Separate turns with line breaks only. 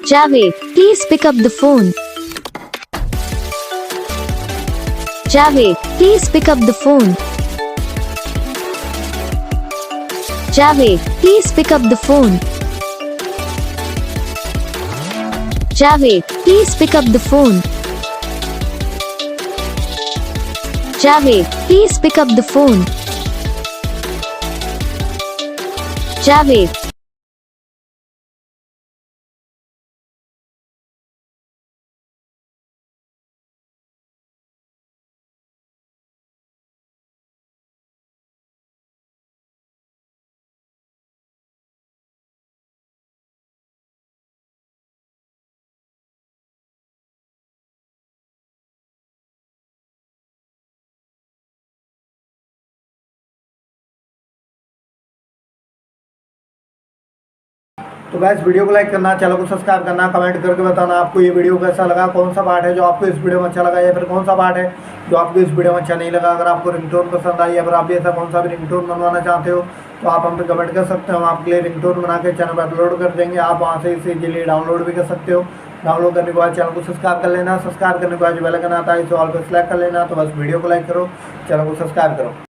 Javed, please pick up the phone. Javed, please pick up the phone. Javed, please pick up the phone. Javed, please pick up the phone. Javed, please pick up the phone. Javed.
तो guys video को like करना, channel को subscribe करना, comment करके बताना आपको ये video कैसा लगा, कौन सा पार्ट है जो आपको इस वीडियो में अच्छा लगा या फिर कौन सा पार्ट है जो आपको इस वीडियो में अच्छा नहीं लगा। अगर आपको रिंगटोन पसंद आई या फिर आप ऐसा कौन सा भी रिंगटोन बनवाना चाहते हो तो आप हम पे कमेंट कर सकते हो। हम आपके लिए रिंगटोन बना के चैनल पर अपलोड कर देंगे। आप वहाँ से इसे इजीली डाउनलोड भी कर सकते हो। डाउनलोड करने के बाद चैनल को सब्सक्राइब कर लेना। सब्सक्राइब करने के बाद जो बेल आइकन आता है इसे ऑल पे सेलेक्ट कर लेना। तो बस वीडियो को लाइक करो, चैनल को सब्सक्राइब करो।